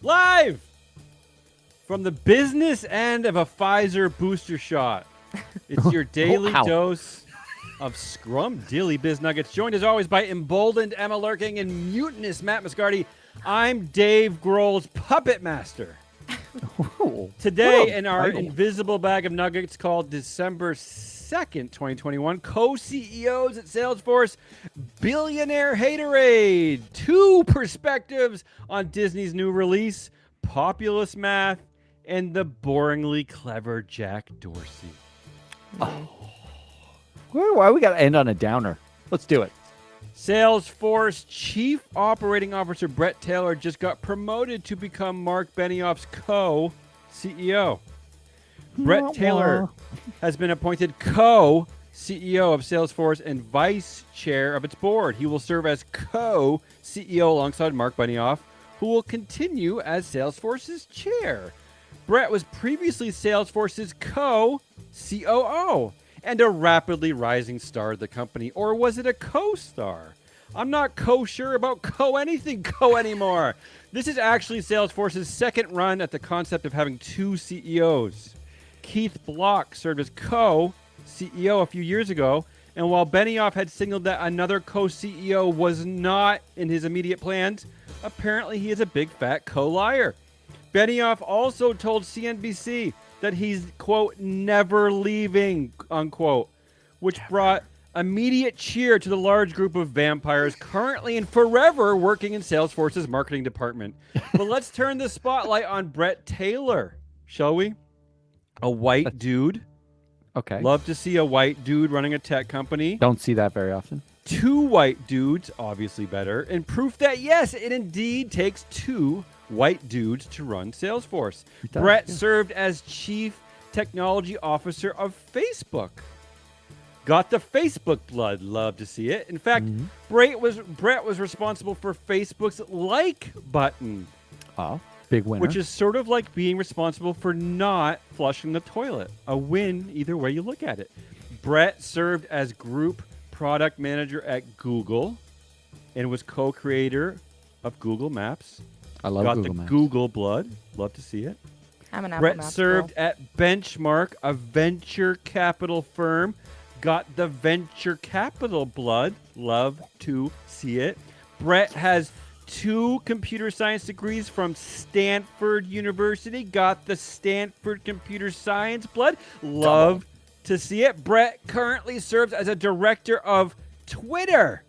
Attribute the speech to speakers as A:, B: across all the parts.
A: Live from the business end of a Pfizer booster shot. It's your daily dose of Scrum Dilly Biz Nuggets, joined as always by emboldened Emma Lurking and mutinous Matt Moscardi. I'm Dave Grohl's puppet master. Today in our invisible bag of nuggets called December 2nd, 2021, co-CEOs at Salesforce, Billionaire Haterade, two perspectives on Disney's new release, Populist Math, and the boringly clever Jack Dorsey.
B: Oh. Why we got to end on a downer? Let's do it.
A: Salesforce Chief Operating Officer Bret Taylor just got promoted to become Mark Benioff's co-CEO. Bret Taylor has been appointed co-CEO of Salesforce and vice chair of its board. He will serve as co-CEO alongside Mark Benioff, who will continue as Salesforce's chair. Bret was previously Salesforce's co-COO and a rapidly rising star of the company. Or was it a co-star? I'm not co-sure about co-anything anymore. This is actually Salesforce's second run at the concept of having two CEOs. Keith Block served as co-CEO a few years ago, and while Benioff had signaled that another co-CEO was not in his immediate plans, apparently he is a big fat co-liar. Benioff also told CNBC that he's, quote, never leaving, unquote, which brought immediate cheer to the large group of vampires currently and forever working in Salesforce's marketing department. But let's turn the spotlight on Bret Taylor, shall we? A white dude.
B: Okay.
A: Love to see a white dude running a tech company.
B: Don't see that very often.
A: Two white dudes, obviously better, and proof that, yes, it indeed takes two white dudes to run Salesforce. Bret served as Chief Technology Officer of Facebook. Got the Facebook blood. Love to see it. In fact, Bret was responsible for Facebook's like button.
B: Oh, big winner.
A: Which is sort of like being responsible for not flushing the toilet. A win either way you look at it. Bret served as Group Product Manager at Google and was co-creator of Google Maps.
B: I love
A: Got
B: Google
A: the
B: Maps.
A: Google blood. Love to see it.
C: I'm an Apple
A: Bret
C: Maps
A: served
C: girl.
A: at Benchmark, a venture capital firm. Got the venture capital blood. Love to see it. Bret has 2 computer science degrees from Stanford University. Got the Stanford computer science blood. Love to see it. Bret currently serves as a director of Twitter.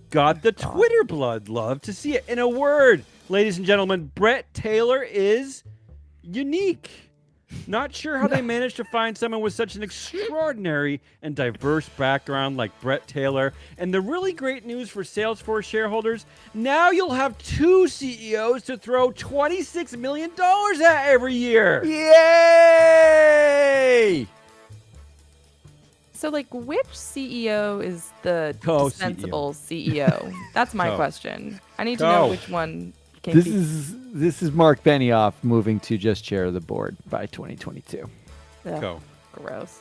A: Got the Twitter blood. Love to see it. In a word, ladies and gentlemen, Bret Taylor is unique. Not sure how they managed to find someone with such an extraordinary and diverse background like Bret Taylor. And the really great news for Salesforce shareholders, now you'll have 2 CEOs to throw $26 million at every year.
B: Yay!
C: So, which CEO is the
A: Co-CEO.
C: dispensable CEO? That's my question. I need to
A: Co.
C: know which one can
B: This
C: be.
B: is Mark Benioff moving to just chair of the board by 2022.
C: Ugh,
A: Co.
C: Gross.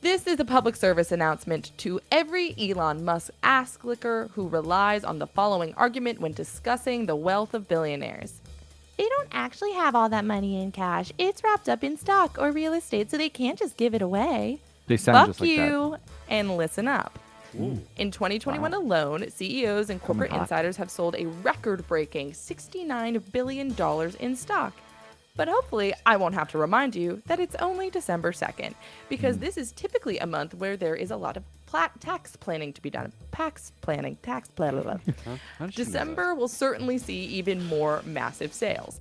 C: This is a public service announcement to every Elon Musk ass-licker who relies on the following argument when discussing the wealth of billionaires. They don't actually have all that money in cash. It's wrapped up in stock or real estate, so they can't just give it away.
B: They sound
C: Fuck
B: just like
C: you and listen up.
A: Ooh.
C: In 2021 alone, CEOs and corporate
B: hot.
C: insiders have sold a record-breaking $69 billion in stock. But hopefully, I won't have to remind you that it's only December 2nd, because this is typically a month where there is a lot of tax planning to be done. Tax planning.
A: How did you know
C: December will certainly see even more massive sales.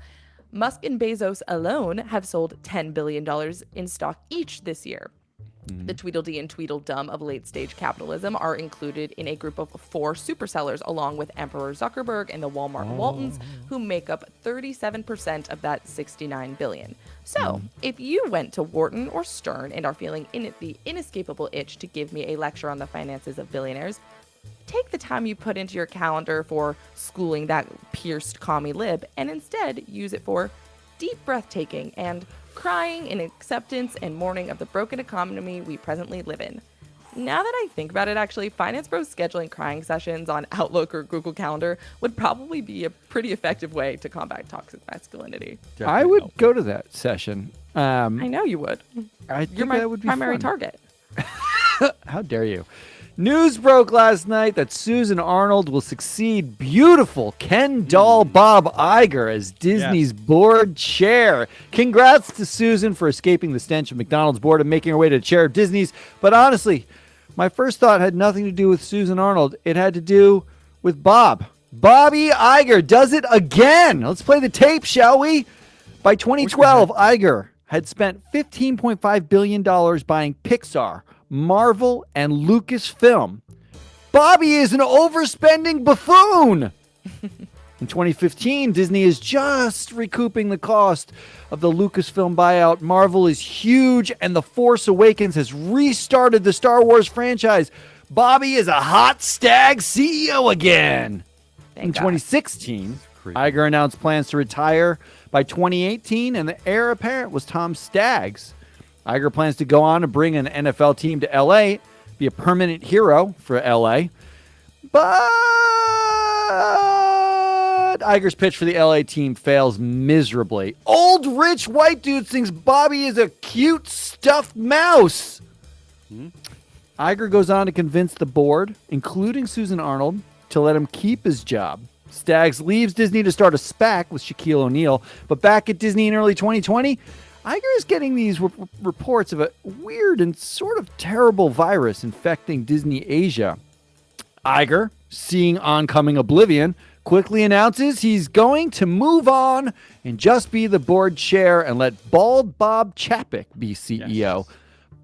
C: Musk and Bezos alone have sold $10 billion in stock each this year. The Tweedledee and Tweedledum of late-stage capitalism are included in a group of 4 supersellers, along with Emperor Zuckerberg and the Walmart Waltons, who make up 37% of that $69 billion. So, if you went to Wharton or Stern and are feeling the inescapable itch to give me a lecture on the finances of billionaires, take the time you put into your calendar for schooling that pierced commie lib and instead use it for deep breathtaking and crying in acceptance and mourning of the broken economy we presently live in. Now that I think about it, actually, Finance Bros scheduling crying sessions on Outlook or Google Calendar would probably be a pretty effective way to combat toxic masculinity.
A: Definitely
B: I would
A: help.
B: go to that session.
C: I know you would.
B: I think
C: You're my
B: that would be
C: primary
B: fun.
C: target.
B: How dare you? News broke last night that Susan Arnold will succeed beautiful Ken doll Bob Iger as Disney's board chair. Congrats to Susan for escaping the stench of McDonald's board and making her way to the chair of Disney's. But honestly, my first thought had nothing to do with Susan Arnold. It had to do with Bob. Bobby Iger does it again. Let's play the tape, shall we? By 2012, Iger had spent $15.5 billion buying Pixar, Marvel, and Lucasfilm. Bobby is an overspending buffoon. In 2015, Disney is just recouping the cost of the Lucasfilm buyout. Marvel is huge, and The Force Awakens has restarted the Star Wars franchise. Bobby is a hot stag CEO again. In 2016, Iger announced plans to retire by 2018, and the heir apparent was Tom Staggs. Iger plans to go on to bring an NFL team to L.A., be a permanent hero for L.A., but Iger's pitch for the L.A. team fails miserably. Old rich white dude thinks Bobby is a cute stuffed mouse. Iger goes on to convince the board, including Susan Arnold, to let him keep his job. Staggs leaves Disney to start a SPAC with Shaquille O'Neal, but back at Disney in early 2020, Iger is getting these reports of a weird and sort of terrible virus infecting Disney Asia. Iger, seeing oncoming oblivion, quickly announces he's going to move on and just be the board chair and let bald Bob Chapek be CEO. Yes.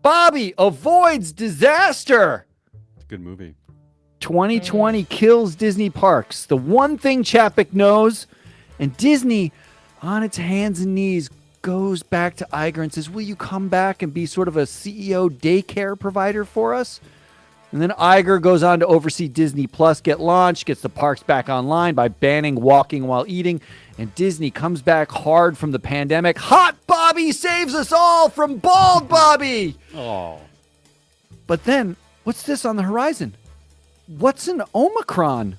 B: Bobby avoids disaster.
A: It's a good movie.
B: 2020 kills Disney parks. The one thing Chapek knows, and Disney, on its hands and knees, goes back to Iger and says, will you come back and be sort of a CEO daycare provider for us? And then Iger goes on to oversee Disney Plus get launched, gets the parks back online by banning walking while eating, and Disney comes back hard from the pandemic. Hot Bobby saves us all from bald Bobby!
A: Oh.
B: But then, what's this on the horizon? What's an Omicron?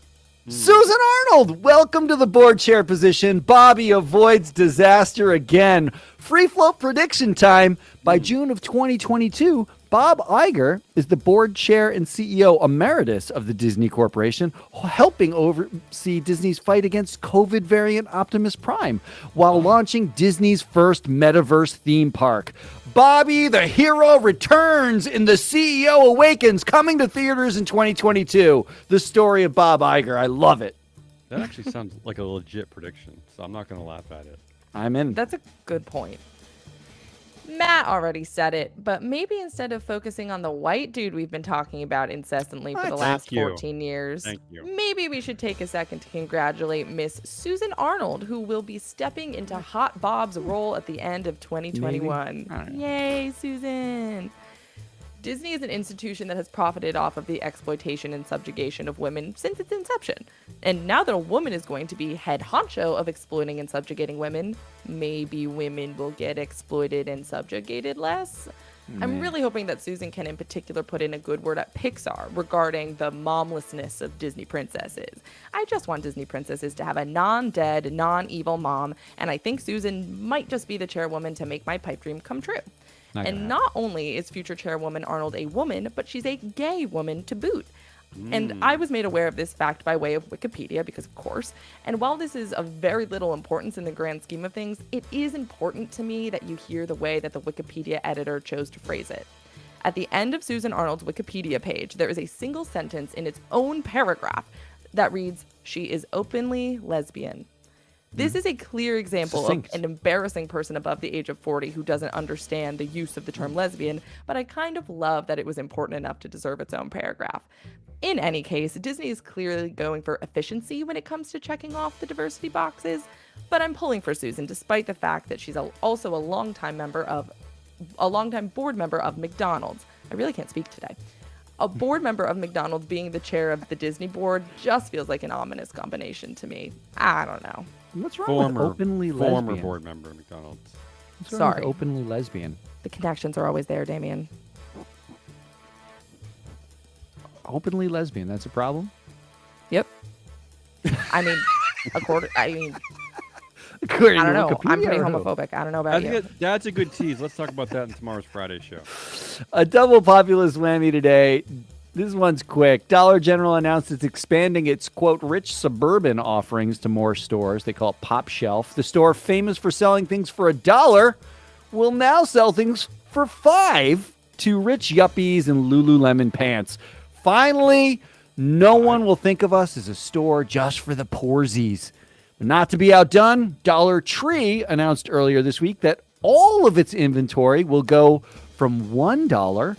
B: Susan Arnold, welcome to the board chair position. Bobby avoids disaster again. Free float prediction time. By June of 2022, Bob Iger is the board chair and CEO emeritus of the Disney Corporation, helping oversee Disney's fight against COVID variant Optimus Prime while launching Disney's first metaverse theme park. Bobby the Hero returns in The CEO Awakens, coming to theaters in 2022. The story of Bob Iger. I love it.
A: That actually sounds like a legit prediction, so I'm not going to laugh at it.
B: I'm in.
C: That's a good point. Matt already said it, but maybe instead of focusing on the white dude we've been talking about incessantly for the last 14 years, maybe we should take a second to congratulate Miss Susan Arnold, who will be stepping into Hot Bob's role at the end of 2021. Yay, Susan! Disney is an institution that has profited off of the exploitation and subjugation of women since its inception. And now that a woman is going to be head honcho of exploiting and subjugating women, maybe women will get exploited and subjugated less. I'm really hoping that Susan can in particular put in a good word at Pixar regarding the momlessness of Disney princesses. I just want Disney princesses to have a non-dead, non-evil mom, and I think Susan might just be the chairwoman to make my pipe dream come true. And not only is future chairwoman Arnold a woman, but she's a gay woman to boot. And I was made aware of this fact by way of Wikipedia, because of course. And while this is of very little importance in the grand scheme of things, it is important to me that you hear the way that the Wikipedia editor chose to phrase it. At the end of Susan Arnold's Wikipedia page, there is a single sentence in its own paragraph that reads, "She is openly lesbian." This is a clear example of an embarrassing person above the age of 40 who doesn't understand the use of the term lesbian, but I kind of love that it was important enough to deserve its own paragraph. In any case, Disney is clearly going for efficiency when it comes to checking off the diversity boxes, but I'm pulling for Susan despite the fact that she's also a longtime board member of McDonald's. I really can't speak today. A board member of McDonald's being the chair of the Disney board just feels like an ominous combination to me. I don't know.
B: What's wrong with openly lesbian?
A: Former board member of McDonald's.
B: What's wrong with openly lesbian?
C: The connections are always there, Damien.
B: openly lesbian. That's a problem?
C: Yep. I mean, according I
B: According
C: don't
B: to
C: know. I'm
B: Wikipedia
C: pretty
B: or who?
C: homophobic. I don't know about you.
A: That's a good tease. Let's talk about that in tomorrow's Friday show.
B: A double populist whammy today. This one's quick. Dollar General announced it's expanding its, quote, rich suburban offerings to more stores. They call it Pop Shelf. The store, famous for selling things for $1, will now sell things for $5 to rich yuppies and Lululemon pants. Finally, no one will think of us as a store just for the poorsies. But not to be outdone, Dollar Tree announced earlier this week that all of its inventory will go from $1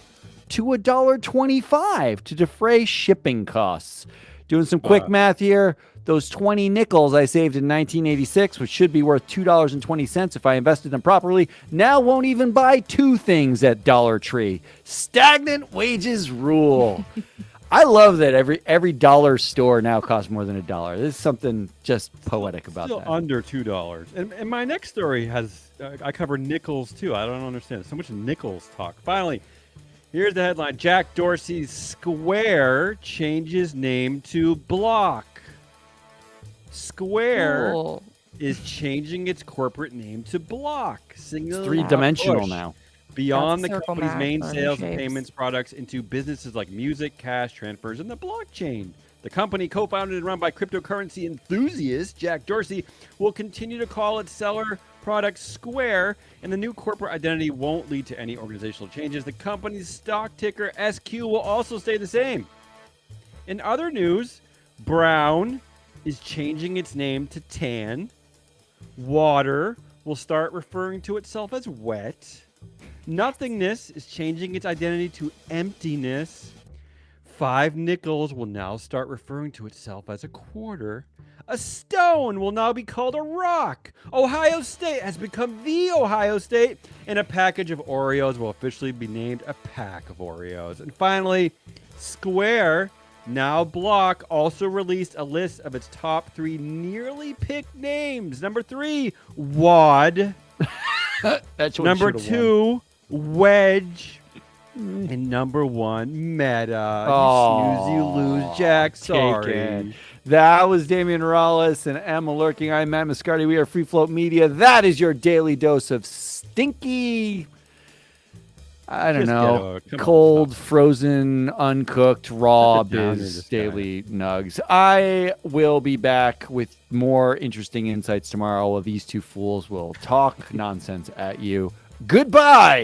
B: to $1.25 to defray shipping costs. Doing some quick math here, those 20 nickels I saved in 1986, which should be worth $2.20 if I invested them properly, now won't even buy 2 things at Dollar Tree. Stagnant wages rule. I love that every dollar store now costs more than $1. There's something just poetic about
A: Still
B: that.
A: under $2. And my next story has I cover nickels too. I don't understand. So much nickels talk. Finally, here's the headline. Jack Dorsey's Square changes name to Block. Square
C: Cool.
A: is changing its corporate name to Block. Signaling
B: Three-dimensional
A: push
B: now.
A: beyond the
C: That's circle
A: company's
C: math
A: main
C: on
A: sales
C: shapes.
A: and payments products into businesses like music, cash transfers, and the blockchain. The company, co-founded and run by cryptocurrency enthusiast Jack Dorsey, will continue to call its seller product Square, and the new corporate identity won't lead to any organizational changes. The company's stock ticker SQ will also stay the same. In other news, Brown is changing its name to Tan. Water will start referring to itself as wet. Nothingness is changing its identity to emptiness. 5 nickels will now start referring to itself as a quarter. A stone will now be called a rock. Ohio State has become the Ohio State. And a package of Oreos will officially be named a pack of Oreos. And finally, Square, now Block, also released a list of its top 3 nearly picked names. Number 3, Wad.
B: That's what
A: Number
B: should've won.
A: 2, Wedge. And number 1, Meta.
B: Oh,
A: You snooze, you lose, Jack.
B: take
A: Sorry.
B: it. That was Damian Morales and Emma Lurking. I'm Matt Mascardi. We are Free Float Media. That is your daily dose of stinky, I don't
A: Just
B: know,
A: come on,
B: cold,
A: stop.
B: frozen, uncooked, raw
A: Put it down
B: biz
A: this
B: daily nugs. I will be back with more interesting insights tomorrow while these two fools will talk nonsense at you. Goodbye.